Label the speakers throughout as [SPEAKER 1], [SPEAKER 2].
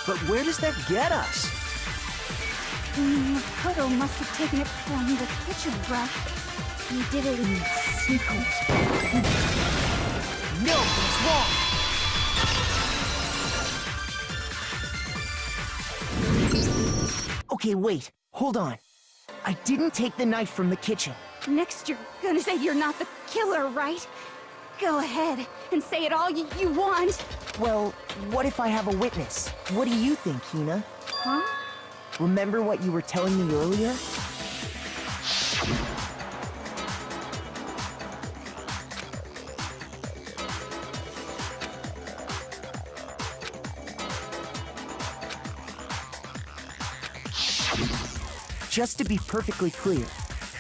[SPEAKER 1] But where does that get us?
[SPEAKER 2] Makoto must have taken it from the kitchen, bruh. He did it in secret.
[SPEAKER 1] No, that's wrong! Okay, wait. Hold on. I didn't take the knife from the kitchen.
[SPEAKER 2] Next, you're gonna say you're not the killer, right? Go ahead and say it all you want.
[SPEAKER 1] Well, what if I have a witness? What do you think, Hina?
[SPEAKER 2] Huh?
[SPEAKER 1] Remember what you were telling me earlier? Just to be perfectly clear,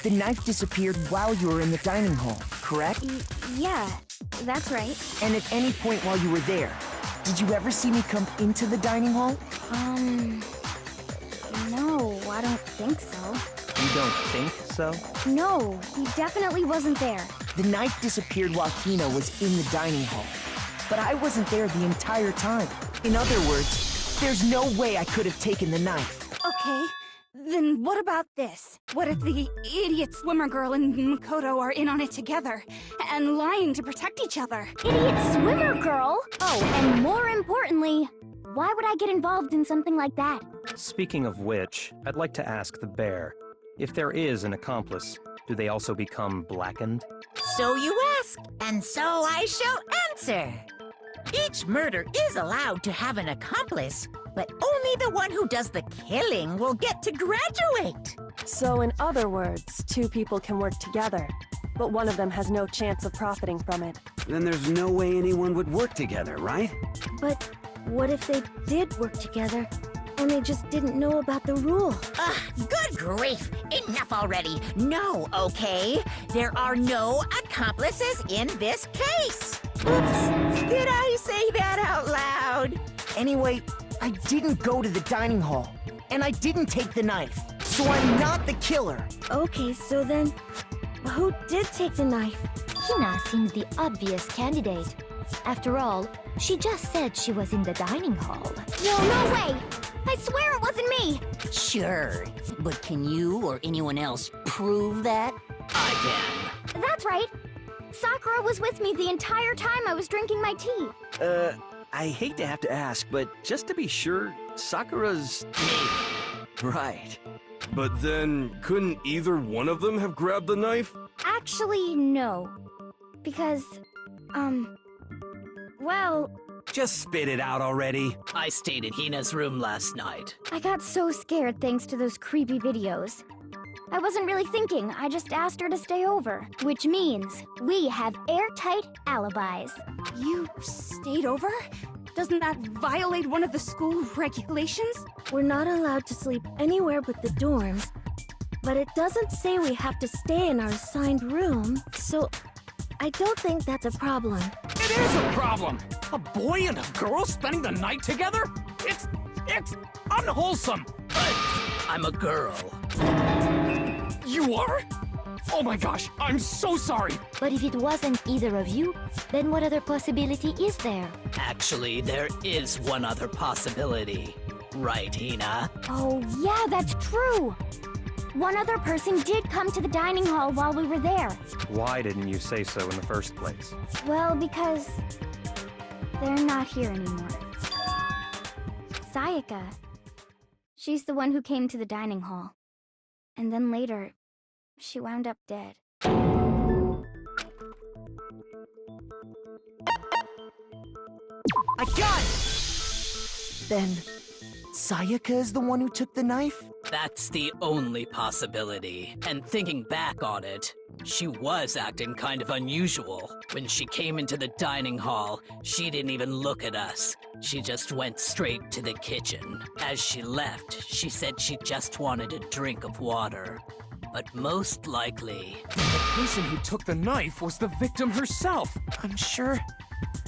[SPEAKER 1] the knife disappeared while you were in the dining hall, correct?
[SPEAKER 2] Yeah, that's right.
[SPEAKER 1] And at any point while you were there, did you ever see me come into the dining hall?
[SPEAKER 2] No, I don't think so.
[SPEAKER 3] You don't think so?
[SPEAKER 2] No, he definitely wasn't there.
[SPEAKER 1] The knife disappeared while Hina was in the dining hall. But I wasn't there the entire time. In other words, there's no way I could have taken the knife.
[SPEAKER 2] Okay, then what about this? What if the idiot swimmer girl and Makoto are in on it together, and lying to protect each other?
[SPEAKER 4] Idiot swimmer girl? Oh, and more importantly, why would I get involved in something like that?
[SPEAKER 3] Speaking of which, I'd like to ask the bear, if there is an accomplice, do they also become blackened?
[SPEAKER 5] So you ask, and so I shall answer. Each murder is allowed to have an accomplice, but only the one who does the killing will get to graduate.
[SPEAKER 6] So in other words, two people can work together, but one of them has no chance of profiting from it.
[SPEAKER 7] Then there's no way anyone would work together, right?
[SPEAKER 4] But what if they did work together, and they just didn't know about the rule?
[SPEAKER 5] Good grief! Enough already! No, okay? There are no accomplices in this case! Oops! Did I say that out loud?
[SPEAKER 1] Anyway, I didn't go to the dining hall, and I didn't take the knife, so I'm not the killer.
[SPEAKER 4] Okay, so then, who did take the knife?
[SPEAKER 8] Hina seems the obvious candidate. After all, she just said she was in the dining hall.
[SPEAKER 4] No way! I swear it wasn't me!
[SPEAKER 5] Sure, but can you or anyone else prove that? I can.
[SPEAKER 4] That's right. Sakura was with me the entire time I was drinking my tea.
[SPEAKER 7] I hate to have to ask, but just to be sure, Sakura's... Right.
[SPEAKER 9] But then, couldn't either one of them have grabbed the knife?
[SPEAKER 4] Actually, no. Because, well,
[SPEAKER 7] Just spit it out already.
[SPEAKER 10] I stayed in Hina's room last night.
[SPEAKER 4] I got so scared thanks to those creepy videos. I wasn't really thinking, I just asked her to stay over. Which means we have airtight alibis.
[SPEAKER 2] You stayed over? Doesn't that violate one of the school regulations?
[SPEAKER 4] We're not allowed to sleep anywhere but the dorms, but it doesn't say we have to stay in our assigned room, so I don't think that's a problem.
[SPEAKER 10] It is a problem! A boy and a girl spending the night together? It's unwholesome! But I'm a girl. You are? Oh my gosh, I'm so sorry!
[SPEAKER 8] But if it wasn't either of you, then what other possibility is there?
[SPEAKER 10] Actually, there is one other possibility. Right, Hina?
[SPEAKER 4] Oh yeah, that's true! One other person did come to the dining hall while we were there.
[SPEAKER 3] Why didn't you say so in the first place?
[SPEAKER 4] Well, because they're not here anymore. Sayaka. She's the one who came to the dining hall. And then later, she wound up dead.
[SPEAKER 1] I got it! Then, Sayaka is the one who took the knife?
[SPEAKER 10] That's the only possibility. And thinking back on it, she was acting kind of unusual. When she came into the dining hall, she didn't even look at us. She just went straight to the kitchen. As she left, she said she just wanted a drink of water. But most likely...
[SPEAKER 11] The person who took the knife was the victim herself!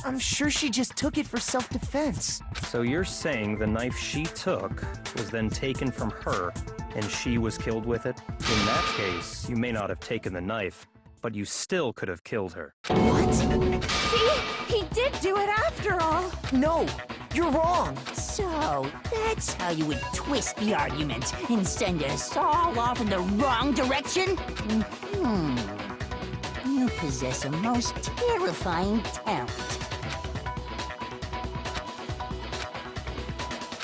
[SPEAKER 1] I'm sure she just took it for self-defense.
[SPEAKER 3] So you're saying the knife she took was then taken from her, and she was killed with it? In that case, you may not have taken the knife, but you still could have killed her.
[SPEAKER 1] What?
[SPEAKER 2] See? He did do it after all!
[SPEAKER 1] No! You're wrong.
[SPEAKER 5] So, that's how you would twist the argument and send us all off in the wrong direction? You possess a most terrifying talent.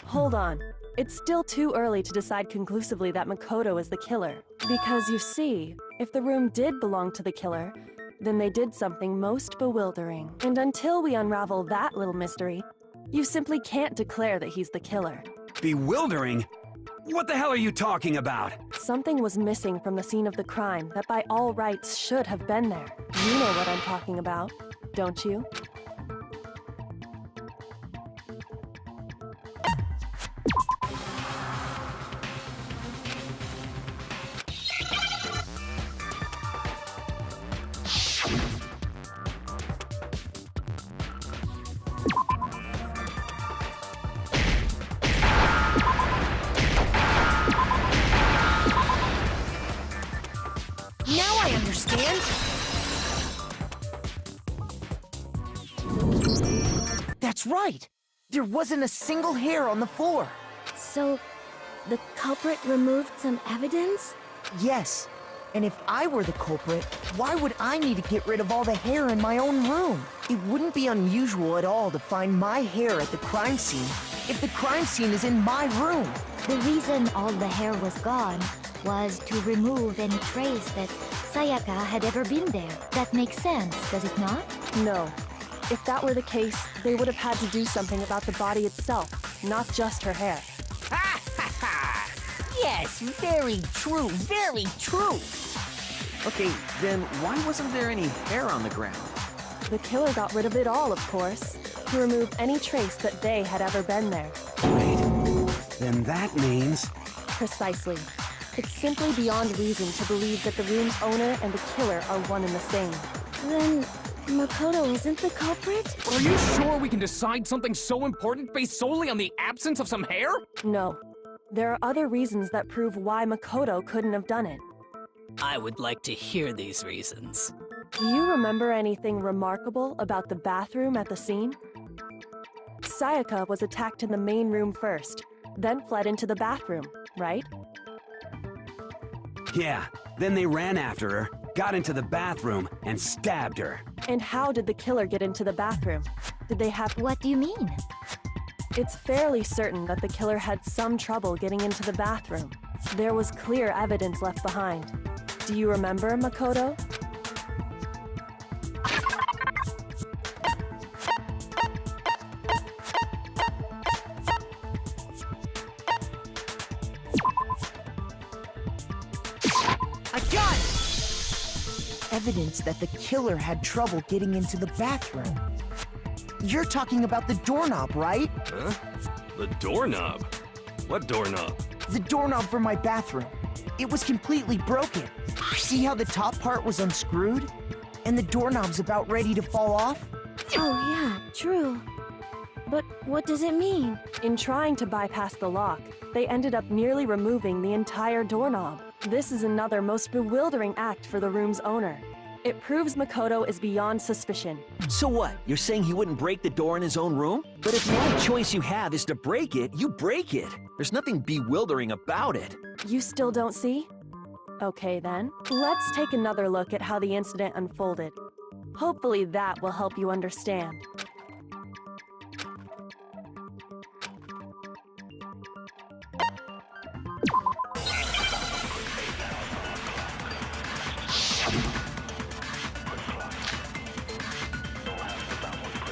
[SPEAKER 6] Hold on. It's still too early to decide conclusively that Makoto is the killer. Because you see, if the room did belong to the killer, then they did something most bewildering. And until we unravel that little mystery, you simply can't declare that he's the killer.
[SPEAKER 12] Bewildering? What the hell are you talking about?
[SPEAKER 6] Something was missing from the scene of the crime that by all rights should have been there. You know what I'm talking about, don't you?
[SPEAKER 1] Now I understand. That's right. There wasn't a single hair on the floor.
[SPEAKER 4] So, the culprit removed some evidence?
[SPEAKER 1] Yes. And if I were the culprit, why would I need to get rid of all the hair in my own room? It wouldn't be unusual at all to find my hair at the crime scene if the crime scene is in my room.
[SPEAKER 8] The reason all the hair was gone was to remove any trace that Sayaka had ever been there. That makes sense, does it not?
[SPEAKER 6] No. If that were the case, they would have had to do something about the body itself, not just her hair.
[SPEAKER 5] Ha ha ha! Yes, very true, very true.
[SPEAKER 7] Okay, then why wasn't there any hair on the ground?
[SPEAKER 6] The killer got rid of it all, of course, to remove any trace that they had ever been there.
[SPEAKER 12] Wait, then that means...
[SPEAKER 6] Precisely. It's simply beyond reason to believe that the room's owner and the killer are one and the same.
[SPEAKER 4] Then, Makoto isn't the culprit?
[SPEAKER 11] Are you sure we can decide something so important based solely on the absence of some hair?
[SPEAKER 6] No. There are other reasons that prove why Makoto couldn't have done it.
[SPEAKER 10] I would like to hear these reasons.
[SPEAKER 6] Do you remember anything remarkable about the bathroom at the scene? Sayaka was attacked in the main room first, then fled into the bathroom, right?
[SPEAKER 12] Yeah, then they ran after her, got into the bathroom, and stabbed her.
[SPEAKER 6] And how did the killer get into the bathroom? Did they have...
[SPEAKER 8] What do you mean?
[SPEAKER 6] It's fairly certain that the killer had some trouble getting into the bathroom. There was clear evidence left behind. Do you remember, Makoto?
[SPEAKER 1] I got it! Evidence that the killer had trouble getting into the bathroom. You're talking about the doorknob, right?
[SPEAKER 9] Huh? The doorknob? What doorknob?
[SPEAKER 1] The doorknob for my bathroom. It was completely broken. See how the top part was unscrewed? And the doorknob's about ready to fall off?
[SPEAKER 4] Oh yeah, true. But what does it mean?
[SPEAKER 6] In trying to bypass the lock, they ended up nearly removing the entire doorknob. This is another most bewildering act for the room's owner. It proves Makoto is beyond suspicion.
[SPEAKER 7] So what? You're saying he wouldn't break the door in his own room? But if the only choice you have is to break it, you break it. There's nothing bewildering about it.
[SPEAKER 6] You still don't see? Okay then, let's take another look at how the incident unfolded. Hopefully that will help you understand.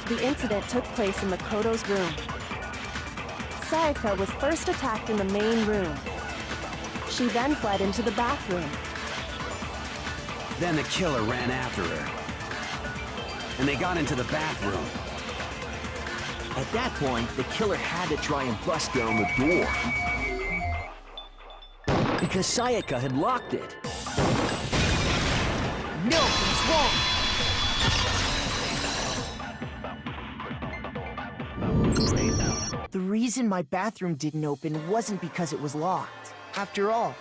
[SPEAKER 6] The incident took place in Makoto's room. Sayaka was first attacked in the main room. She then fled into the bathroom.
[SPEAKER 12] Then the killer ran after her. And they got into the bathroom.
[SPEAKER 7] At that point, the killer had to try and bust down the door. Because Sayaka had locked it.
[SPEAKER 1] No, he's wrong! The reason my bathroom didn't open wasn't because it was locked. After all,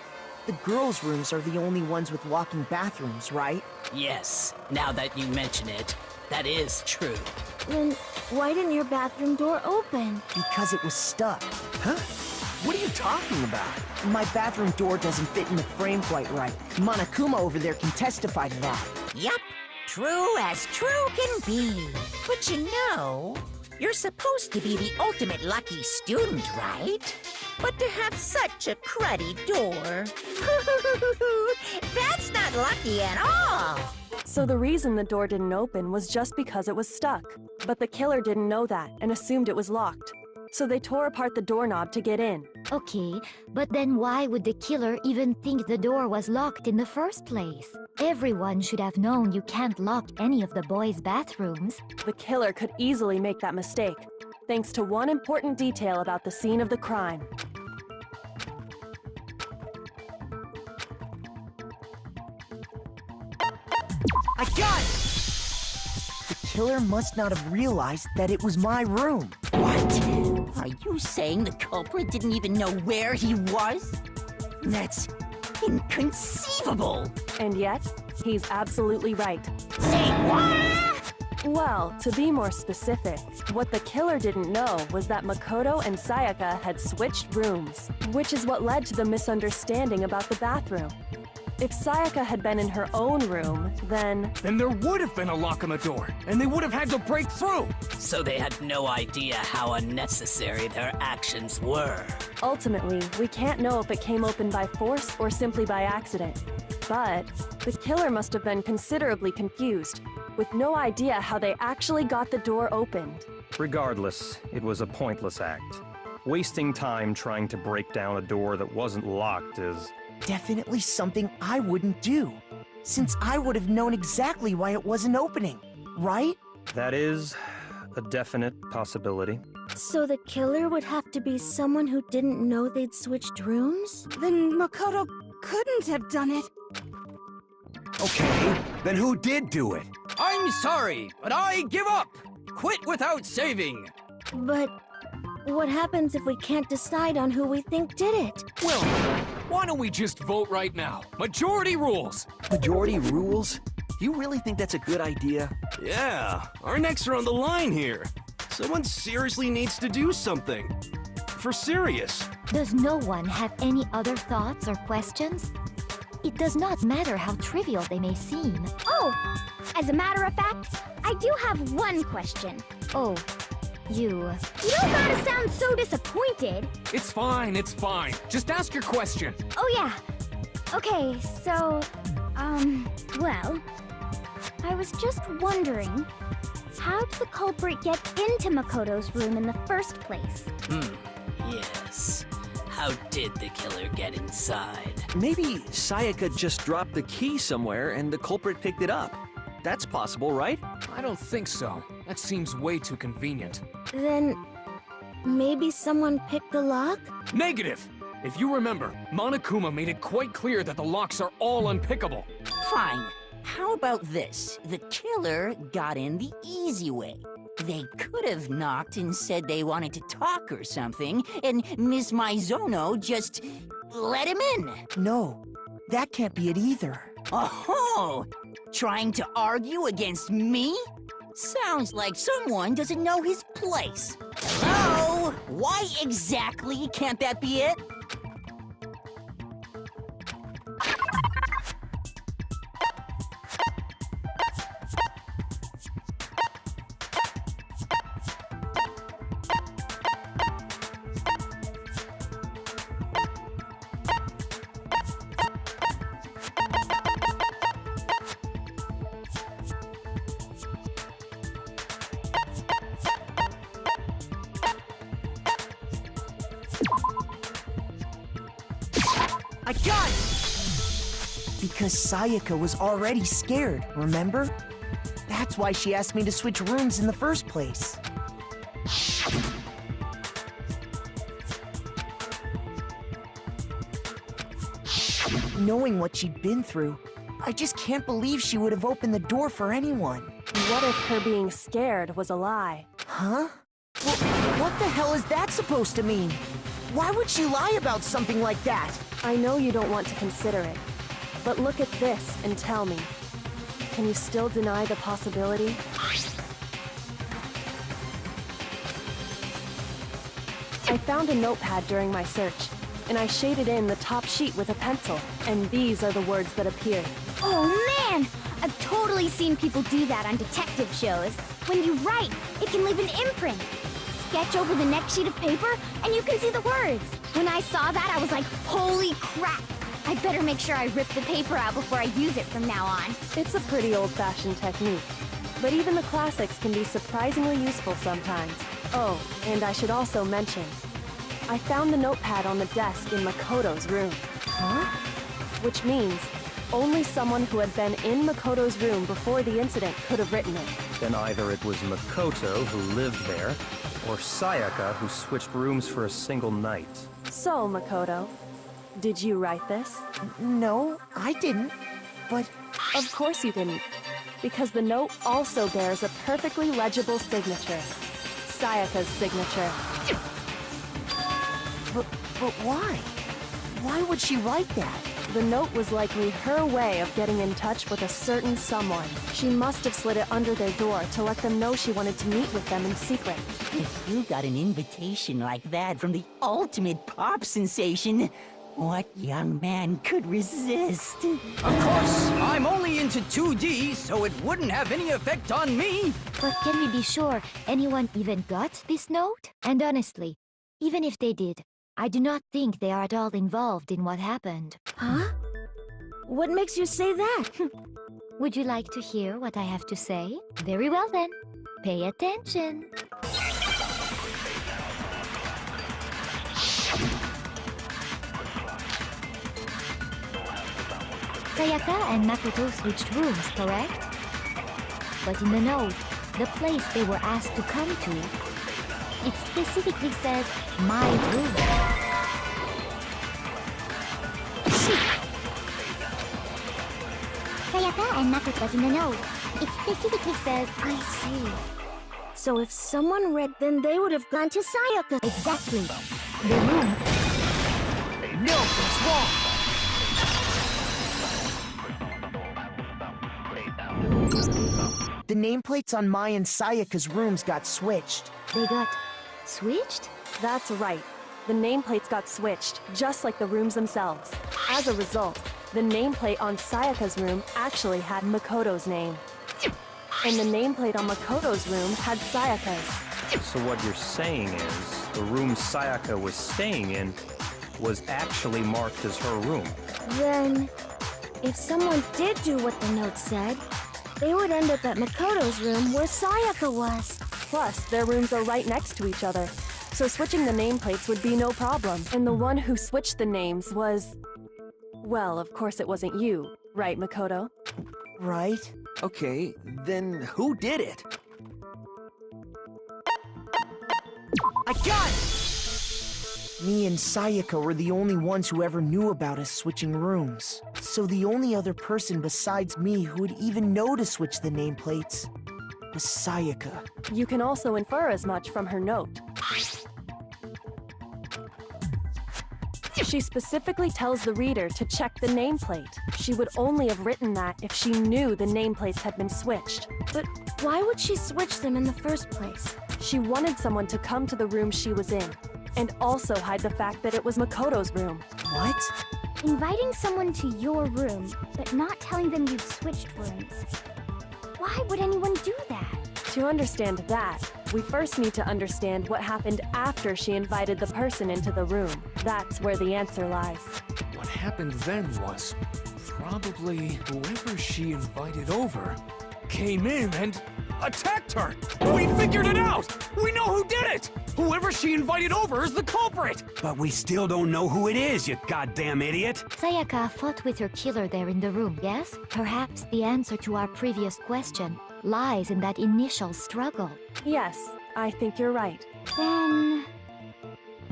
[SPEAKER 1] the girls' rooms are the only ones with walking bathrooms, right?
[SPEAKER 10] Yes, now that you mention it, that is true.
[SPEAKER 4] Then why didn't your bathroom door open?
[SPEAKER 1] Because it was stuck.
[SPEAKER 7] Huh? What are you talking about?
[SPEAKER 1] My bathroom door doesn't fit in the frame quite right. Monokuma over there can testify to that.
[SPEAKER 5] Yup, true as true can be. But you know, you're supposed to be the ultimate lucky student, right? But to have such a cruddy door, that's not lucky at all.
[SPEAKER 6] So the reason the door didn't open was just because it was stuck. But the killer didn't know that and assumed it was locked. So they tore apart the doorknob to get in.
[SPEAKER 8] Okay, but then why would the killer even think the door was locked in the first place? Everyone should have known you can't lock any of the boys' bathrooms.
[SPEAKER 6] The killer could easily make that mistake, thanks to one important detail about the scene of the crime.
[SPEAKER 1] I got it! The killer must not have realized that it was my room.
[SPEAKER 5] What? Are you saying the culprit didn't even know where he was? That's inconceivable.
[SPEAKER 6] And yet, he's absolutely right.
[SPEAKER 5] Say what?
[SPEAKER 6] Well, to be more specific, what the killer didn't know was that Makoto and Sayaka had switched rooms, which is what led to the misunderstanding about the bathroom. If Sayaka had been in her own room, then
[SPEAKER 11] there would have been a lock on the door, and they would have had to break through.
[SPEAKER 10] So they had no idea how unnecessary their actions were.
[SPEAKER 6] ultimately, we can't know if it came open by force or simply by accident. But the killer must have been considerably confused, with no idea how they actually got the door opened.
[SPEAKER 3] Regardless, it was a pointless act. Wasting time trying to break down a door that wasn't locked is...
[SPEAKER 1] definitely something I wouldn't do, since I would have known exactly why it wasn't opening, right?
[SPEAKER 3] That is a definite possibility.
[SPEAKER 4] So the killer would have to be someone who didn't know they'd switched rooms?
[SPEAKER 2] Then Makoto couldn't have done it.
[SPEAKER 12] Okay, then who did do it?
[SPEAKER 13] I'm sorry, but I give up! Quit without saving!
[SPEAKER 4] But what happens if we can't decide on who we think did it?
[SPEAKER 11] Well, why don't we just vote right now? Majority rules!
[SPEAKER 7] Majority rules? You really think that's a good idea?
[SPEAKER 9] Yeah, our necks are on the line here. Someone seriously needs to do something. For serious.
[SPEAKER 8] Does no one have any other thoughts or questions? It does not matter how trivial they may seem.
[SPEAKER 14] Oh, as a matter of fact, I do have one question.
[SPEAKER 8] Oh, you
[SPEAKER 14] don't gotta sound so disappointed.
[SPEAKER 11] It's fine, it's fine. Just ask your question.
[SPEAKER 14] Oh yeah. Okay, so, well, I was just wondering, how did the culprit get into Makoto's room in the first place?
[SPEAKER 10] Yes. How did the killer get inside?
[SPEAKER 7] Maybe Sayaka just dropped the key somewhere and the culprit picked it up. That's possible, right?
[SPEAKER 11] I don't think so. That seems way too convenient.
[SPEAKER 4] Then maybe someone picked the lock?
[SPEAKER 11] Negative! If you remember, Monokuma made it quite clear that the locks are all unpickable.
[SPEAKER 5] Fine. How about this? The killer got in the easy way. They could have knocked and said they wanted to talk or something, and Miss Maizono just let him in.
[SPEAKER 1] No, that can't be it either.
[SPEAKER 5] Oh, trying to argue against me? Sounds like someone doesn't know his place. Hello? Why exactly can't that be it?
[SPEAKER 1] I got it! Because Sayaka was already scared, remember? That's why she asked me to switch rooms in the first place. Knowing what she'd been through, I just can't believe she would have opened the door for anyone.
[SPEAKER 6] What if her being scared was a lie?
[SPEAKER 1] Huh? Well, what the hell is that supposed to mean? Why would she lie about something like that?
[SPEAKER 6] I know you don't want to consider it, but look at this and tell me. Can you still deny the possibility? I found a notepad during my search, and I shaded in the top sheet with a pencil, and these are the words that appeared.
[SPEAKER 14] Oh man! I've totally seen people do that on detective shows. When you write, it can leave an imprint. Sketch over the next sheet of paper, and you can see the words. When I saw that, I was like, holy crap! I better make sure I rip the paper out before I use it from now on.
[SPEAKER 6] It's a pretty old-fashioned technique, but even the classics can be surprisingly useful sometimes. Oh, and I should also mention, I found the notepad on the desk in Makoto's room.
[SPEAKER 1] Huh?
[SPEAKER 6] Which means only someone who had been in Makoto's room before the incident could have written it.
[SPEAKER 3] Then either it was Makoto who lived there, or Sayaka who switched rooms for a single night.
[SPEAKER 6] So, Makoto, did you write this?
[SPEAKER 1] No, I didn't. But
[SPEAKER 6] of course you didn't, because the note also bears a perfectly legible signature. Sayaka's signature.
[SPEAKER 1] But why? Why would she write that?
[SPEAKER 6] The note was likely her way of getting in touch with a certain someone. She must have slid it under their door to let them know she wanted to meet with them in secret.
[SPEAKER 5] If you got an invitation like that from the ultimate pop sensation, what young man could resist?
[SPEAKER 13] Of course, I'm only into 2D, so it wouldn't have any effect on me.
[SPEAKER 8] But can we be sure anyone even got this note? And honestly, even if they did, I do not think they are at all involved in what happened.
[SPEAKER 4] Huh? What makes you say that?
[SPEAKER 8] Would you like to hear what I have to say? Very well then. Pay attention. Sayaka and Makoto switched rooms, correct? But in the note, the place they were asked to come to, it specifically says, my room.
[SPEAKER 14] Sayaka and Makoto in the note. It specifically says,
[SPEAKER 4] I see. So if someone read, then they would have gone to Sayaka.
[SPEAKER 8] Exactly. The room.
[SPEAKER 1] No, it's wrong. The nameplates on Mai and Sayaka's rooms got switched.
[SPEAKER 8] They got switched?
[SPEAKER 6] That's right. The nameplates got switched, just like the rooms themselves. As a result, the nameplate on Sayaka's room actually had Makoto's name. And the nameplate on Makoto's room had Sayaka's.
[SPEAKER 3] So what you're saying is, the room Sayaka was staying in was actually marked as her room.
[SPEAKER 4] Then, if someone did do what the note said, they would end up at Makoto's room where Sayaka was.
[SPEAKER 6] Plus, their rooms are right next to each other, so switching the nameplates would be no problem. And the one who switched the names was... well, of course it wasn't you, right, Makoto?
[SPEAKER 1] Right?
[SPEAKER 7] Okay, then who did it?
[SPEAKER 1] I got it! Me and Sayaka were the only ones who ever knew about us switching rooms. So the only other person besides me who would even know to switch the nameplates was Sayaka.
[SPEAKER 6] You can also infer as much from her note. She specifically tells the reader to check the nameplate. She would only have written that if she knew the nameplates had been switched.
[SPEAKER 4] But why would she switch them in the first place?
[SPEAKER 6] She wanted someone to come to the room she was in, and also hide the fact that it was Makoto's room.
[SPEAKER 1] What?
[SPEAKER 14] inviting someone to your room, but not telling them you'd switched rooms. Why would anyone do that?
[SPEAKER 6] To understand that, we first need to understand what happened after she invited the person into the room. That's where the answer lies.
[SPEAKER 11] What happened then was probably whoever she invited over came in and attacked her! We figured it out! We know who did it! Whoever she invited over is the culprit!
[SPEAKER 12] But we still don't know who it is, you goddamn idiot!
[SPEAKER 8] Sayaka fought with her killer there in the room, yes? Perhaps the answer to our previous question lies in that initial struggle.
[SPEAKER 6] Yes, I think you're right.
[SPEAKER 14] Then...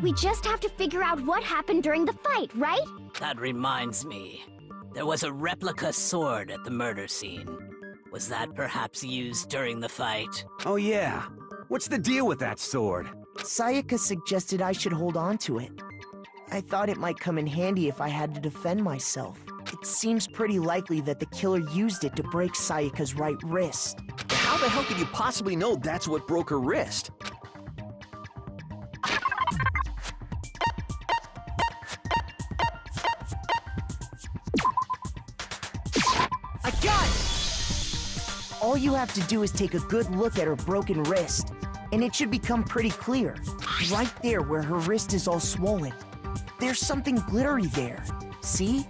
[SPEAKER 14] we just have to figure out what happened during the fight, right?
[SPEAKER 10] That reminds me. There was a replica sword at the murder scene. Was that perhaps used during the fight?
[SPEAKER 12] Oh yeah. What's the deal with that sword?
[SPEAKER 1] Sayaka suggested I should hold on to it. I thought it might come in handy if I had to defend myself. It seems pretty likely that the killer used it to break Sayaka's right wrist.
[SPEAKER 7] How the hell could you possibly know that's what broke her wrist?
[SPEAKER 1] I got it! All you have to do is take a good look at her broken wrist, and it should become pretty clear. Right there where her wrist is all swollen. There's something glittery there. See?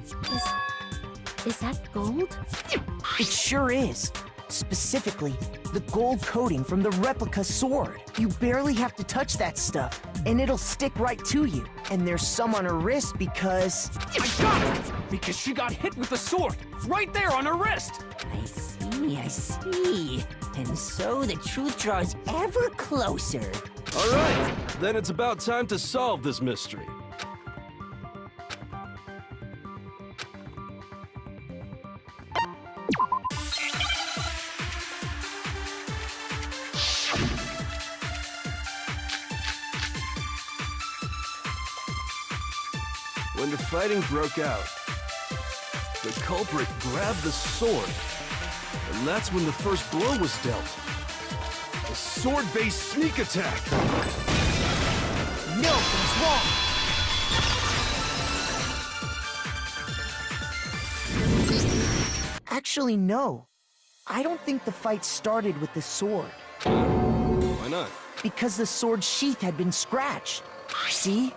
[SPEAKER 4] Is that gold?
[SPEAKER 1] It sure is. Specifically, the gold coating from the replica sword. You barely have to touch that stuff, and it'll stick right to you. And there's some on her wrist because...
[SPEAKER 11] I got it! Because she got hit with the sword, right there on her wrist!
[SPEAKER 5] I see. And so the truth draws ever closer.
[SPEAKER 9] All right, then it's about time to solve this mystery. When the fighting broke out, the culprit grabbed the sword, and that's when the first blow was dealt. A sword-based sneak attack!
[SPEAKER 1] No, that's wrong! Actually, no. I don't think the fight started with the sword.
[SPEAKER 9] Why not?
[SPEAKER 1] Because the sword's sheath had been scratched. See?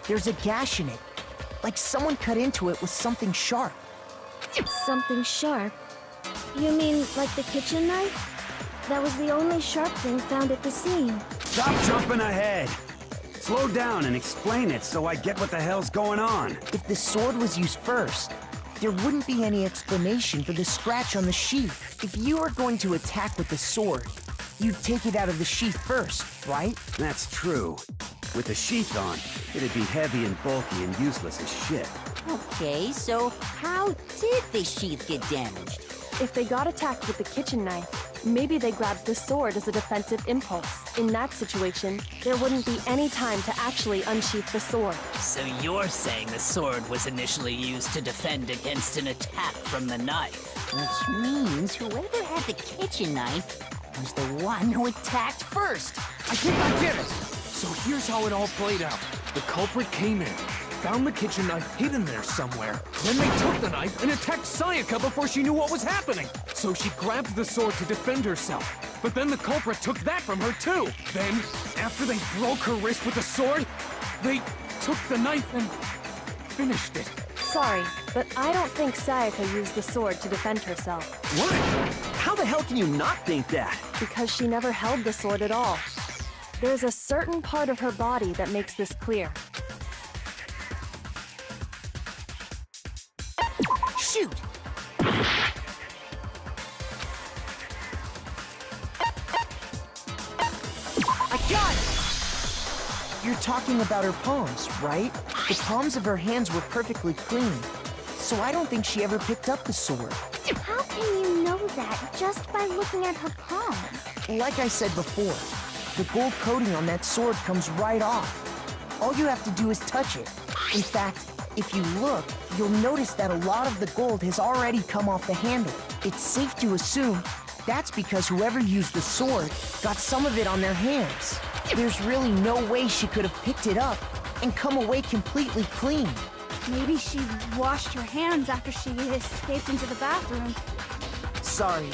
[SPEAKER 1] There's a gash in it. Like someone cut into it with something sharp.
[SPEAKER 4] Something sharp? You mean like the kitchen knife? That was the only sharp thing found at the scene.
[SPEAKER 12] Stop jumping ahead! Slow down and explain it so I get what the hell's going on.
[SPEAKER 1] If the sword was used first, there wouldn't be any explanation for the scratch on the sheath. If you were going to attack with the sword, you'd take it out of the sheath first, right?
[SPEAKER 12] That's true. With the sheath on, it'd be heavy and bulky and useless as shit.
[SPEAKER 5] Okay, so how did the sheath get damaged?
[SPEAKER 6] If they got attacked with the kitchen knife, maybe they grabbed the sword as a defensive impulse. In that situation, there wouldn't be any time to actually unsheath the sword.
[SPEAKER 10] So you're saying the sword was initially used to defend against an attack from the knife?
[SPEAKER 5] Which means whoever had the kitchen knife was the one who attacked first.
[SPEAKER 11] I think I get it! So here's how it all played out. The culprit came in, found the kitchen knife hidden there somewhere. Then they took the knife and attacked Sayaka before she knew what was happening. So she grabbed the sword to defend herself. But then the culprit took that from her too. Then, after they broke her wrist with the sword, they took the knife and finished it.
[SPEAKER 6] Sorry, but I don't think Sayaka used the sword to defend herself.
[SPEAKER 7] What? How the hell can you not think that?
[SPEAKER 6] Because she never held the sword at all. There's a certain part of her body that makes this clear.
[SPEAKER 1] Shoot! I got it! You're talking about her palms, right? The palms of her hands were perfectly clean, so I don't think she ever picked up the sword.
[SPEAKER 14] How can you know that just by looking at her palms?
[SPEAKER 1] Like I said before, the gold coating on that sword comes right off. All you have to do is touch it. In fact, if you look, you'll notice that a lot of the gold has already come off the handle. It's safe to assume that's because whoever used the sword got some of it on their hands. There's really no way she could have picked it up and come away completely clean.
[SPEAKER 2] Maybe she washed her hands after she escaped into the bathroom.
[SPEAKER 1] Sorry,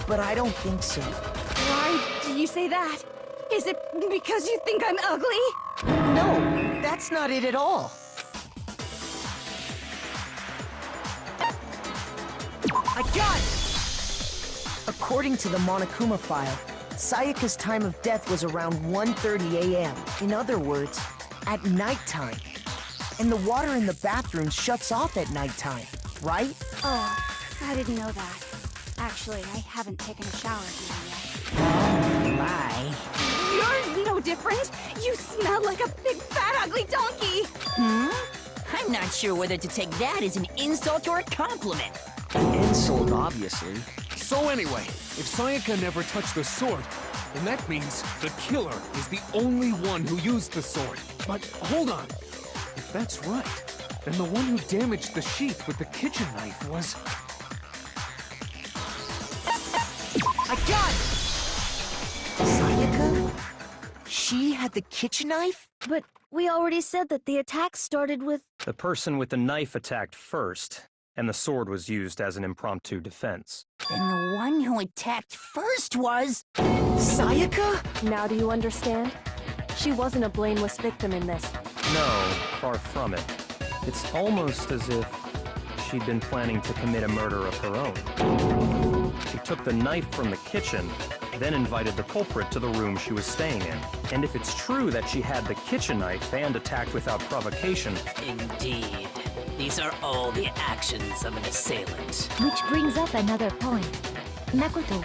[SPEAKER 1] but I don't think so.
[SPEAKER 2] Why do you say that? Is it because you think I'm ugly?
[SPEAKER 1] No, that's not it at all. I got it! According to the Monokuma file, Sayaka's time of death was around 1:30 a.m. In other words, at nighttime. And the water in the bathroom shuts off at nighttime, right?
[SPEAKER 2] Oh, I didn't know that. Actually, I haven't taken a shower here yet.
[SPEAKER 5] Oh my.
[SPEAKER 2] You're no different. You smell like a big fat ugly donkey.
[SPEAKER 5] I'm not sure whether to take that as an insult or a compliment.
[SPEAKER 7] An insult, obviously.
[SPEAKER 11] So anyway, if Sayaka never touched the sword, then that means the killer is the only one who used the sword. But hold on. If that's right, then the one who damaged the sheath with the kitchen knife was...
[SPEAKER 1] I got it! Sayaka? She had the kitchen knife?
[SPEAKER 4] But we already said that the attack started with...
[SPEAKER 3] The person with the knife attacked first, and the sword was used as an impromptu defense.
[SPEAKER 5] And the one who attacked first was...
[SPEAKER 1] Sayaka?
[SPEAKER 6] Now do you understand? She wasn't a blameless victim in this.
[SPEAKER 3] No, far from it. It's almost as if she'd been planning to commit a murder of her own. She took the knife from the kitchen, then invited the culprit to the room she was staying in. And if it's true that she had the kitchen knife and attacked without provocation...
[SPEAKER 10] Indeed. These are all the actions of an assailant.
[SPEAKER 8] Which brings up another point. Makoto,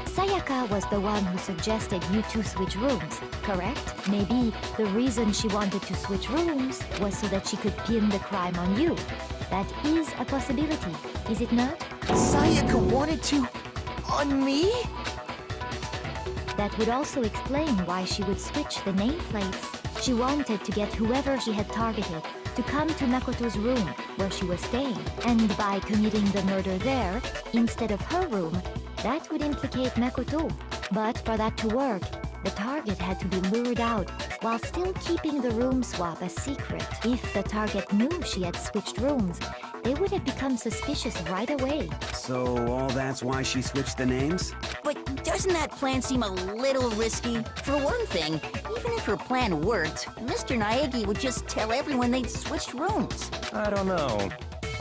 [SPEAKER 8] Sayaka was the one who suggested you two switch rooms, correct? Maybe the reason she wanted to switch rooms was so that she could pin the crime on you. That is a possibility, is it not?
[SPEAKER 1] Sayaka wanted to... on me?
[SPEAKER 8] That would also explain why she would switch the nameplates. She wanted to get whoever she had targeted to come to Makoto's room, where she was staying. And by committing the murder there, instead of her room, that would implicate Makoto. But for that to work, the target had to be lured out, while still keeping the room swap a secret. If the target knew she had switched rooms, they would have become suspicious right away.
[SPEAKER 12] So all that's why she switched the names?
[SPEAKER 5] But doesn't that plan seem a little risky? For one thing, even if her plan worked, Mr. Naegi would just tell everyone they'd switched rooms.
[SPEAKER 3] I don't know.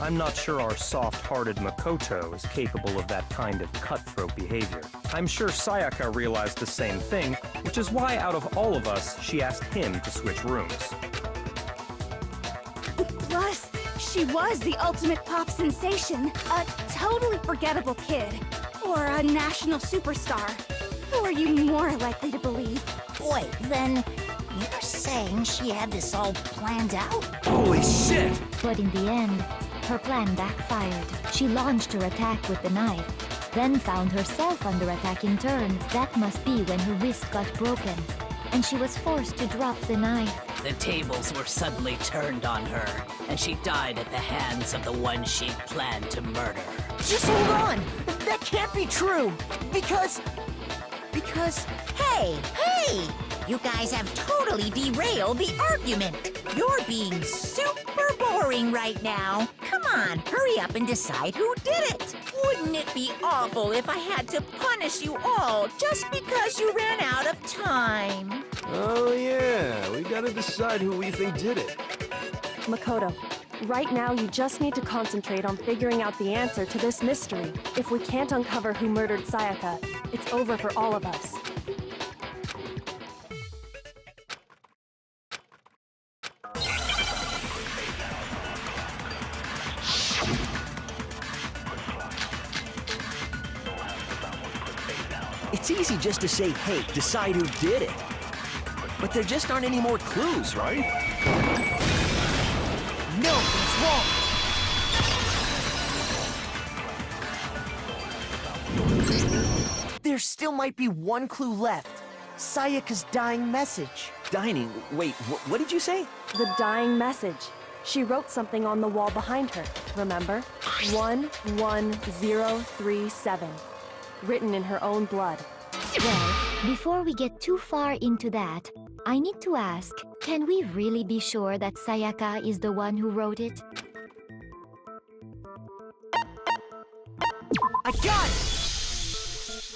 [SPEAKER 3] I'm not sure our soft-hearted Makoto is capable of that kind of cutthroat behavior. I'm sure Sayaka realized the same thing, which is why out of all of us, she asked him to switch rooms.
[SPEAKER 2] Plus, she was the ultimate pop sensation. A totally forgettable kid. Or a national superstar. Who are you more likely to believe?
[SPEAKER 5] Wait, then you're saying she had this all planned out?
[SPEAKER 12] Holy shit!
[SPEAKER 8] But in the end, her plan backfired. She launched her attack with the knife, then found herself under attack in turn. That must be when her wrist got broken, and she was forced to drop the knife.
[SPEAKER 10] The tables were suddenly turned on her, and she died at the hands of the one she'd planned to murder.
[SPEAKER 1] Just hold on! That can't be true! Because...
[SPEAKER 5] Hey! You guys have totally derailed the argument. You're being super boring right now. Come on, hurry up and decide who did it. Wouldn't it be awful if I had to punish you all just because you ran out of time?
[SPEAKER 9] Oh yeah, we gotta decide who we think did it.
[SPEAKER 6] Makoto, right now you just need to concentrate on figuring out the answer to this mystery. If we can't uncover who murdered Sayaka, it's over for all of us.
[SPEAKER 7] It's easy just to say, hey, decide who did it. But there just aren't any more clues, right?
[SPEAKER 1] No, it's wrong! There still might be one clue left. Sayaka's dying message.
[SPEAKER 7] Dining? Wait, what did you say?
[SPEAKER 6] The dying message. She wrote something on the wall behind her, remember? 11037. Written in her own blood.
[SPEAKER 8] Well, before we get too far into that, I need to ask, can we really be sure that Sayaka is the one who wrote it?
[SPEAKER 1] I got it!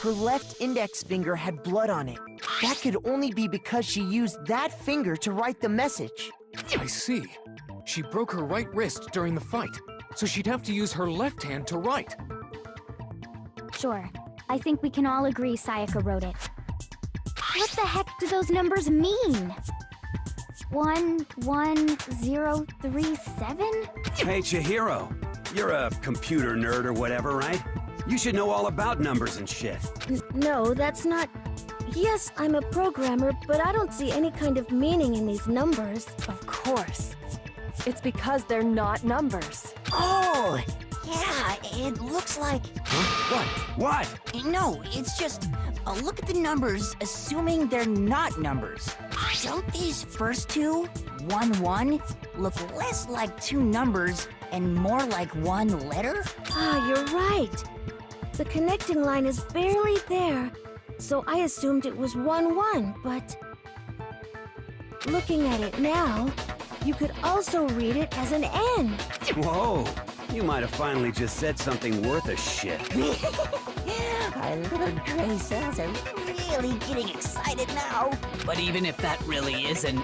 [SPEAKER 1] Her left index finger had blood on it. That could only be because she used that finger to write the message.
[SPEAKER 11] I see. She broke her right wrist during the fight, so she'd have to use her left hand to write.
[SPEAKER 14] Sure. I think we can all agree Sayaka wrote it. What the heck do those numbers mean? 11037?
[SPEAKER 12] Hey, Chihiro. You're a computer nerd or whatever, right? You should know all about numbers and shit.
[SPEAKER 4] No, that's not... Yes, I'm a programmer, but I don't see any kind of meaning in these numbers.
[SPEAKER 6] Of course. It's because they're not numbers.
[SPEAKER 5] Oh! Yeah, it looks like...
[SPEAKER 12] Huh? What?
[SPEAKER 5] No, it's just... look at the numbers, assuming they're not numbers. Don't these first two, 1-1, look less like two numbers and more like one letter?
[SPEAKER 4] Ah, you're right. The connecting line is barely there, so I assumed it was 1-1, but... Looking at it now, you could also read it as an N.
[SPEAKER 12] Whoa, You might have finally just said something worth a shit.
[SPEAKER 5] Our little gray cells are really getting excited now.
[SPEAKER 10] But even if that really is an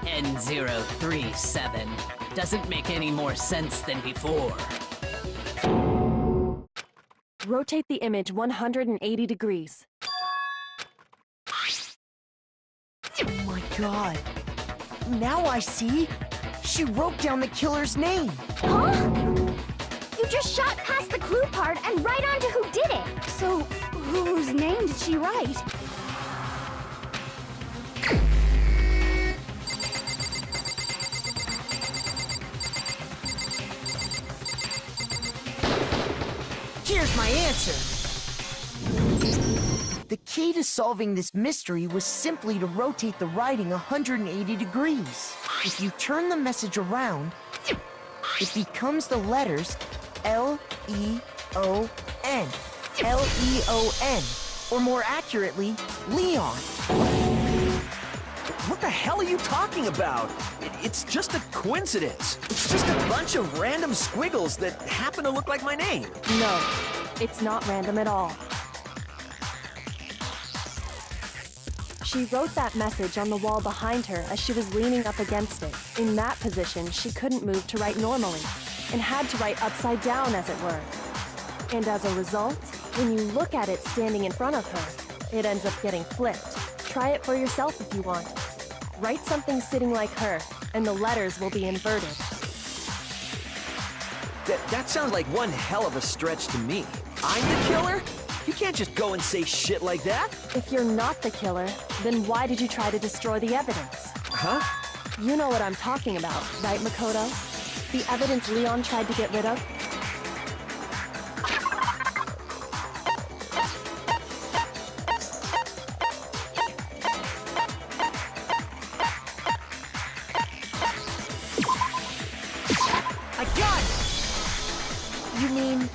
[SPEAKER 10] N037, doesn't make any more sense than before.
[SPEAKER 6] Rotate the image 180 degrees.
[SPEAKER 1] Oh my god. Now I see. She wrote down the killer's name.
[SPEAKER 14] Huh? You just shot past the clue part and right onto who did it.
[SPEAKER 2] So, whose name did she write?
[SPEAKER 1] Here's my answer. The key to solving this mystery was simply to rotate the writing 180 degrees. If you turn the message around, it becomes the letters L-E-O-N. L-E-O-N. Or more accurately, Leon.
[SPEAKER 7] What the hell are you talking about? It's just a coincidence. It's just a bunch of random squiggles that happen to look like my name.
[SPEAKER 6] No, it's not random at all. She wrote that message on the wall behind her as she was leaning up against it. In that position, she couldn't move to write normally, and had to write upside down, as it were. And as a result, when you look at it standing in front of her, it ends up getting flipped. Try it for yourself if you want. Write something sitting like her, and the letters will be inverted.
[SPEAKER 7] That sounds like one hell of a stretch to me. I'm the killer? You can't just go and say shit like that.
[SPEAKER 6] If you're not the killer, then why did you try to destroy the evidence?
[SPEAKER 7] Huh?
[SPEAKER 6] You know what I'm talking about, right, Makoto? The evidence Leon tried to get rid of?
[SPEAKER 1] I got it! You mean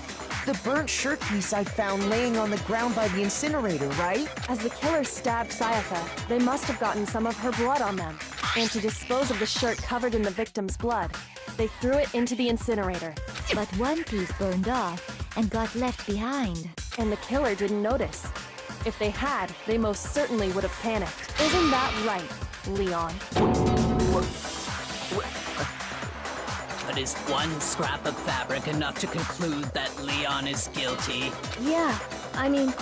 [SPEAKER 1] the burnt shirt piece I found laying on the ground by the incinerator, right?
[SPEAKER 6] As the killer stabbed Sayaka, they must have gotten some of her blood on them. And to dispose of the shirt covered in the victim's blood, they threw it into the incinerator.
[SPEAKER 8] But one piece burned off and got left behind.
[SPEAKER 6] And the killer didn't notice. If they had, they most certainly would have panicked. Isn't that right, Leon?
[SPEAKER 10] But is one scrap of fabric enough to conclude that Leon is guilty?
[SPEAKER 4] Yeah, I mean,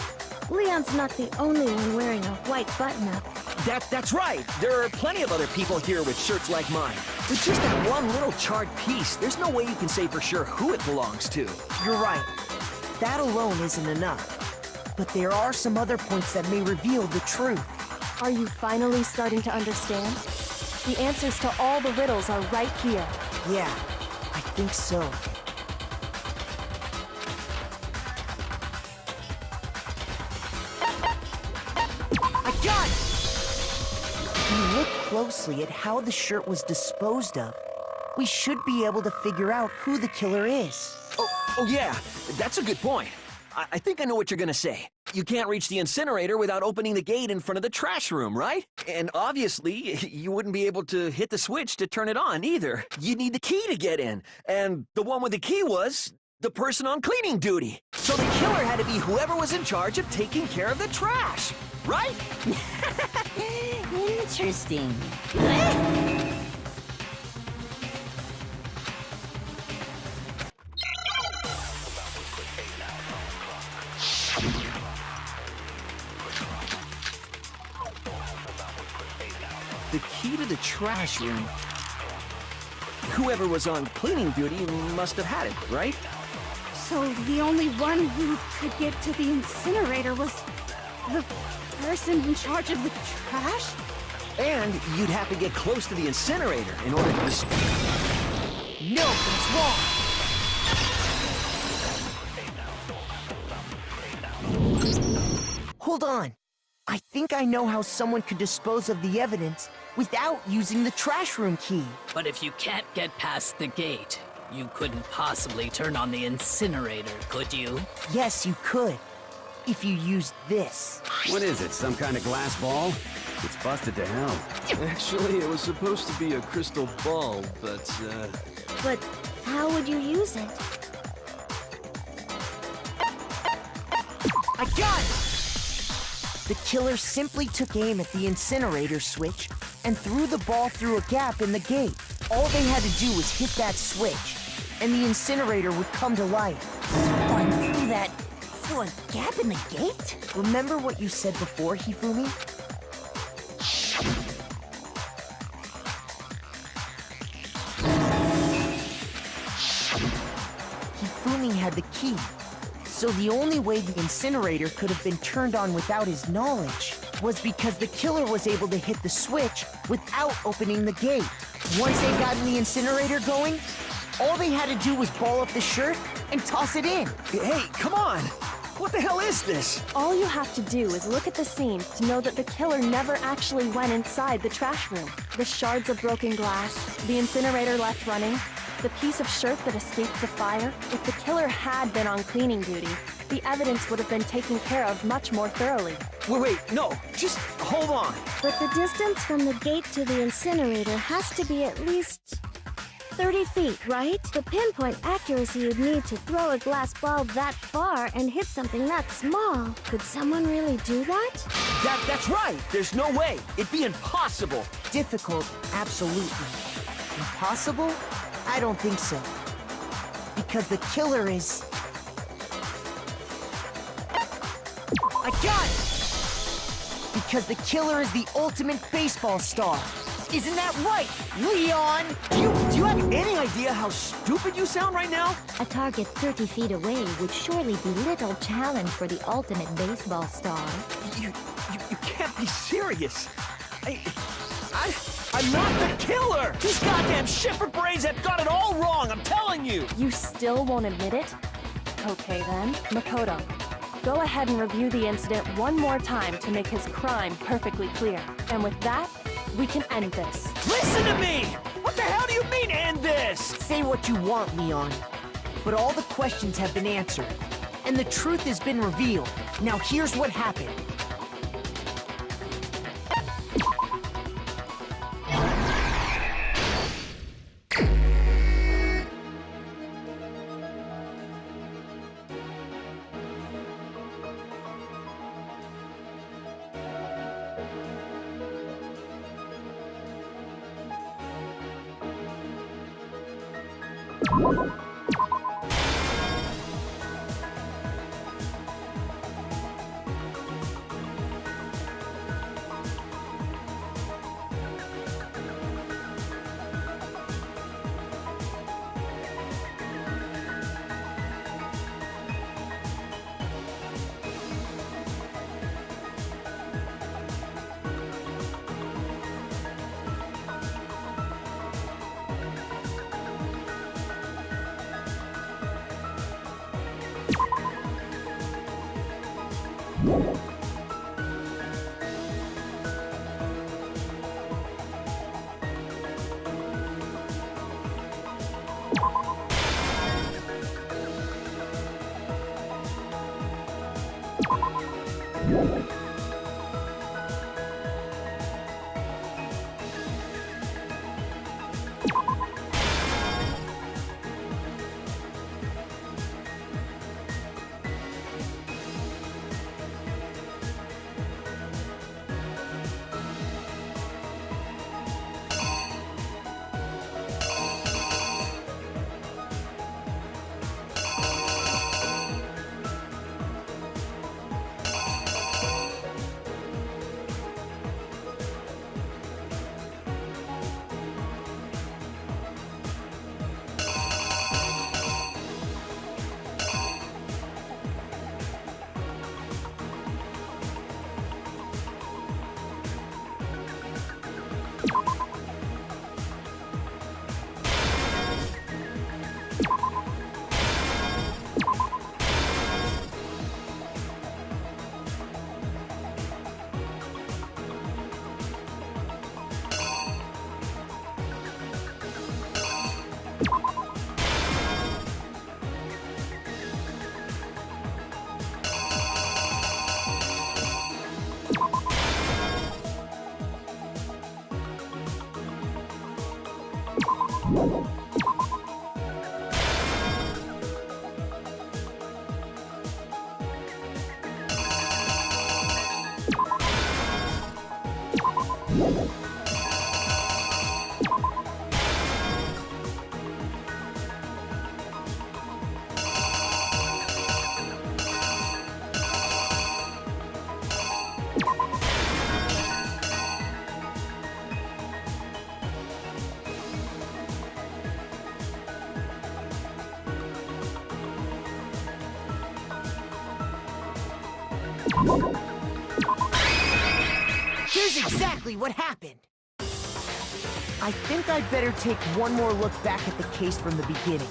[SPEAKER 4] Leon's not the only one wearing a white button-up.
[SPEAKER 7] That's right. There are plenty of other people here with shirts like mine. With just that one little charred piece, there's no way you can say for sure who it belongs to.
[SPEAKER 1] You're right. That alone isn't enough. But there are some other points that may reveal the truth.
[SPEAKER 6] Are you finally starting to understand? The answers to all the riddles are right here.
[SPEAKER 1] Yeah, I think so. I got it! If we look closely at how the shirt was disposed of, we should be able to figure out who the killer is.
[SPEAKER 7] Oh yeah, that's a good point. I think I know what you're gonna say. You can't reach the incinerator without opening the gate in front of the trash room, right? And obviously, you wouldn't be able to hit the switch to turn it on either. You'd need the key to get in. And the one with the key was the person on cleaning duty. So the killer had to be whoever was in charge of taking care of the trash, right?
[SPEAKER 5] Interesting.
[SPEAKER 7] The key to the trash room. Whoever was on cleaning duty must have had it, right?
[SPEAKER 2] So the only one who could get to the incinerator was the person in charge of the trash?
[SPEAKER 7] And you'd have to get close to the incinerator in order to
[SPEAKER 1] No, that's wrong! Hold on. I think I know how someone could dispose of the evidence without using the trash room key.
[SPEAKER 10] But if you can't get past the gate, you couldn't possibly turn on the incinerator, could you?
[SPEAKER 1] Yes, you could. If you used this.
[SPEAKER 12] What is it, some kind of glass ball? It's busted to hell.
[SPEAKER 9] Actually, it was supposed to be a crystal ball, but,
[SPEAKER 4] But How would you use it?
[SPEAKER 1] I got it! The killer simply took aim at the incinerator switch and threw the ball through a gap in the gate. All they had to do was hit that switch, and the incinerator would come to life.
[SPEAKER 5] Someone through a gap in the gate?
[SPEAKER 1] Remember what you said before, Hifumi? Hifumi had the key, so the only way the incinerator could have been turned on without his knowledge was because the killer was able to hit the switch without opening the gate. Once they got the incinerator going, all they had to do was ball up the shirt and toss it in.
[SPEAKER 7] Hey, come on! What the hell is this?
[SPEAKER 6] All you have to do is look at the scene to know that the killer never actually went inside the trash room. The shards of broken glass, the incinerator left running, the piece of shirt that escaped the fire. If the killer had been on cleaning duty, the evidence would have been taken care of much more thoroughly.
[SPEAKER 7] Wait, no, just hold on.
[SPEAKER 4] But the distance from the gate to the incinerator has to be at least 30 feet, right? The pinpoint accuracy you'd need to throw a glass ball that far and hit something that small. Could someone really do that?
[SPEAKER 7] That's right. There's no way. It'd be impossible.
[SPEAKER 1] Difficult, absolutely. Impossible? I don't think so. Because the killer is... I got it! Because the killer is the ultimate baseball star. Isn't that right, Leon?
[SPEAKER 7] Do you have any idea how stupid you sound right now?
[SPEAKER 8] A target 30 feet away would surely be little challenge for the ultimate baseball star.
[SPEAKER 7] You can't be serious. I'm not the killer! These goddamn shipper brains have got it all wrong, I'm telling you!
[SPEAKER 6] You still won't admit it? Okay then, Makoto. Go ahead and review the incident one more time to make his crime perfectly clear. And with that, we can end this.
[SPEAKER 7] Listen to me! What the hell do you mean, end this?
[SPEAKER 1] Say what you want, Leon. But all the questions have been answered, and the truth has been revealed. Now here's what happened. Here's exactly what happened. I think I'd better take one more look back at the case from the beginning.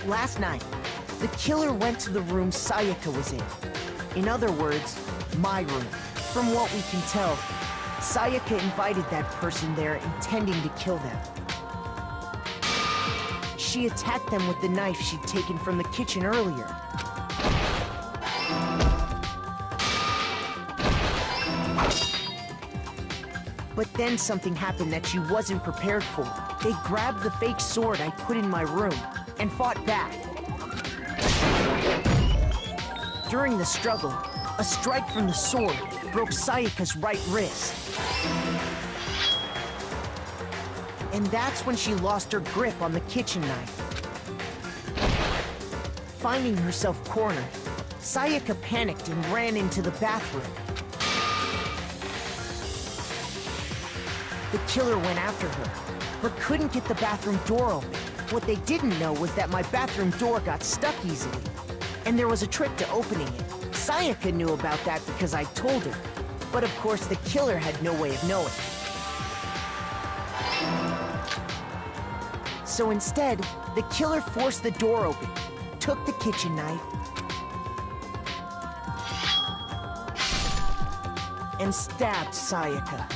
[SPEAKER 1] Last night, the killer went to the room Sayaka was in. In other words, my room. From what we can tell, Sayaka invited that person there intending to kill them. She attacked them with the knife she'd taken from the kitchen earlier. But then something happened that she wasn't prepared for. They grabbed the fake sword I put in my room and fought back. During the struggle, a strike from the sword broke Sayaka's right wrist. And that's when she lost her grip on the kitchen knife. Finding herself cornered, Sayaka panicked and ran into the bathroom. The killer went after her, but couldn't get the bathroom door open. What they didn't know was that my bathroom door got stuck easily, and there was a trick to opening it. Sayaka knew about that because I told her, but of course the killer had no way of knowing. So instead, the killer forced the door open, took the kitchen knife, and stabbed Sayaka.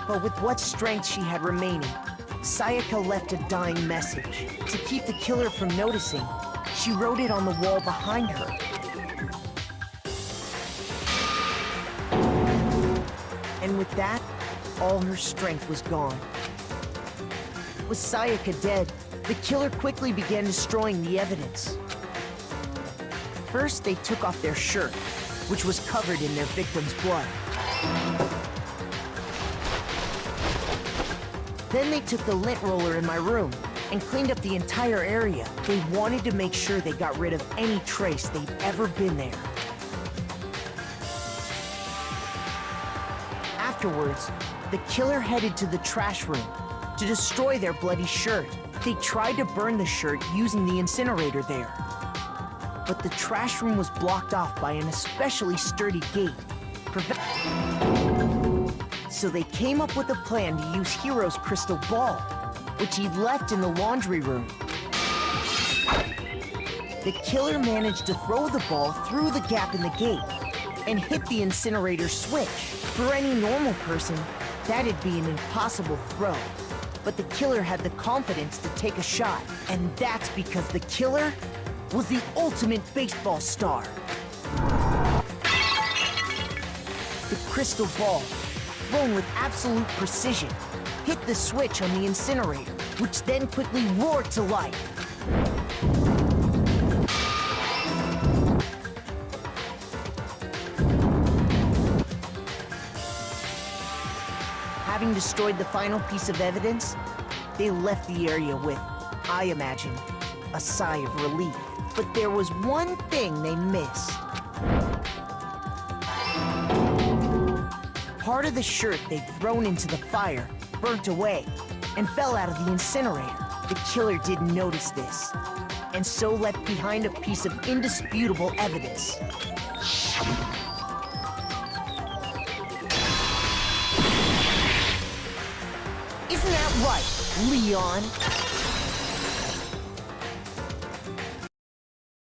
[SPEAKER 1] But with what strength she had remaining, Sayaka left a dying message. To keep the killer from noticing, she wrote it on the wall behind her. And with that, all her strength was gone. With Sayaka dead, the killer quickly began destroying the evidence. First, they took off their shirt, which was covered in their victim's blood. Then they took the lint roller in my room and cleaned up the entire area. They wanted to make sure they got rid of any trace they'd ever been there. Afterwards, the killer headed to the trash room to destroy their bloody shirt. They tried to burn the shirt using the incinerator there. But the trash room was blocked off by an especially sturdy gate. So they came up with a plan to use Hiro's crystal ball, which he'd left in the laundry room. The killer managed to throw the ball through the gap in the gate and hit the incinerator switch. For any normal person, that'd be an impossible throw. But the killer had the confidence to take a shot, and that's because the killer was the ultimate baseball star. The crystal ball, thrown with absolute precision, hit the switch on the incinerator, which then quickly roared to life. Having destroyed the final piece of evidence, they left the area with, I imagine, a sigh of relief. But there was one thing they missed. Part of the shirt they'd thrown into the fire burnt away and fell out of the incinerator. The killer didn't notice this, and so left behind a piece of indisputable evidence. Isn't that right, Leon?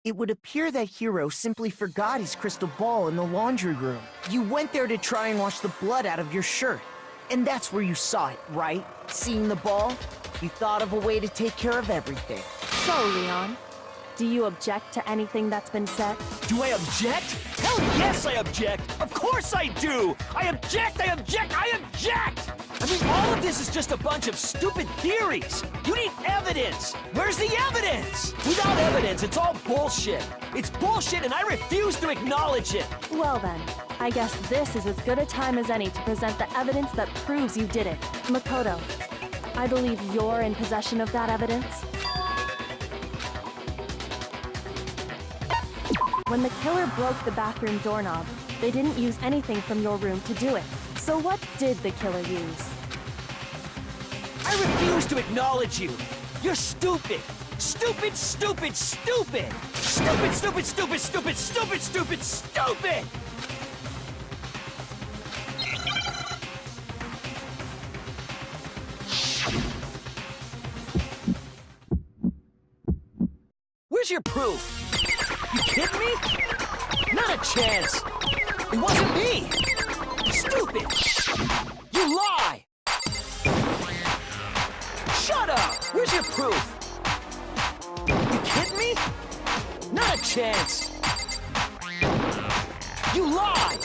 [SPEAKER 1] It would appear that Hiro simply forgot his crystal ball in the laundry room. You went there to try and wash the blood out of your shirt. And that's where you saw it, right? Seeing the ball? You thought of a way to take care of everything.
[SPEAKER 6] So, Leon, do you object to anything that's been said?
[SPEAKER 7] Do I object? Hell yes, I object! Of course I do! I object! I object! I object! I mean, all of this is just a bunch of stupid theories. You need evidence. Where's the evidence? Without evidence, it's all bullshit. It's bullshit and I refuse to acknowledge it.
[SPEAKER 6] Well then, I guess this is as good a time as any to present the evidence that proves you did it. Makoto, I believe you're in possession of that evidence. When the killer broke the bathroom doorknob, they didn't use anything from your room to do it. So what did the killer use?
[SPEAKER 7] I refuse to acknowledge you! You're stupid! Stupid, stupid, stupid! Stupid, stupid, stupid, stupid, stupid, stupid, stupid! Where's your proof? You kidding me? Not a chance! It wasn't me! Stupid! You lie! Shut up! Where's your proof? You kidding me? Not a chance! You lie!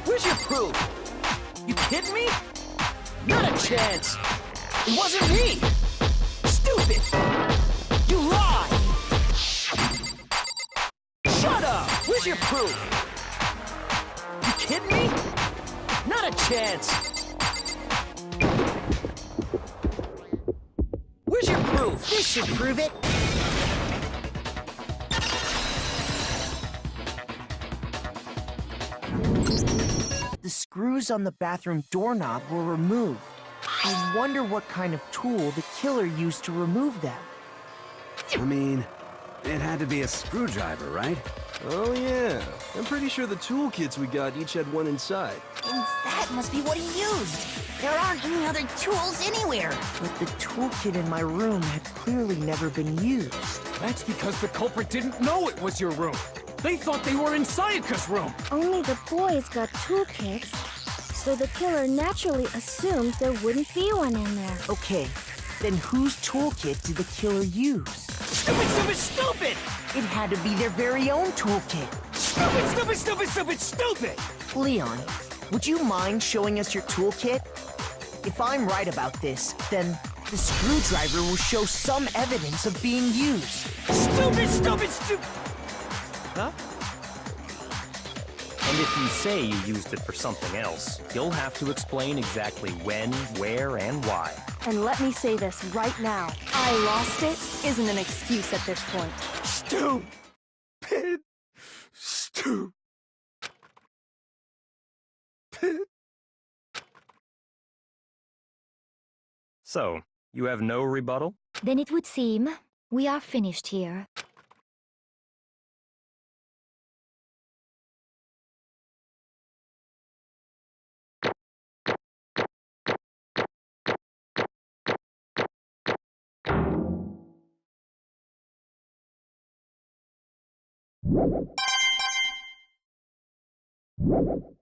[SPEAKER 7] Where's your proof? You kidding me? Not a chance! It wasn't me! Stupid! You lie! Shut up! Where's your proof? You kidding me? Not a chance! Where's your proof?
[SPEAKER 1] This should prove it. The screws on the bathroom doorknob were removed. I wonder what kind of tool the killer used to remove them.
[SPEAKER 12] I mean, it had to be a screwdriver, right?
[SPEAKER 9] Oh yeah, I'm pretty sure the toolkits we got each had one inside.
[SPEAKER 5] And that must be what he used. There aren't any other tools anywhere.
[SPEAKER 1] But the toolkit in my room had clearly never been used.
[SPEAKER 11] That's because the culprit didn't know it was your room. They thought they were in Sayaka's room.
[SPEAKER 4] Only the boys got toolkits, so the killer naturally assumed there wouldn't be one in there.
[SPEAKER 1] Okay, then whose toolkit did the killer use?
[SPEAKER 7] Stupid, stupid, stupid!
[SPEAKER 1] It had to be their very own toolkit.
[SPEAKER 7] Stupid, stupid, stupid, stupid, stupid!
[SPEAKER 1] Leon, would you mind showing us your toolkit? If I'm right about this, then the screwdriver will show some evidence of being used.
[SPEAKER 7] Stupid, stupid, stupid!
[SPEAKER 3] Huh? And if you say you used it for something else, you'll have to explain exactly when, where, and why.
[SPEAKER 6] And let me say this right now. I lost it isn't an excuse at this point.
[SPEAKER 9] Stupid. Stupid.
[SPEAKER 3] So, you have no rebuttal?
[SPEAKER 8] Then it would seem we are finished here.
[SPEAKER 4] You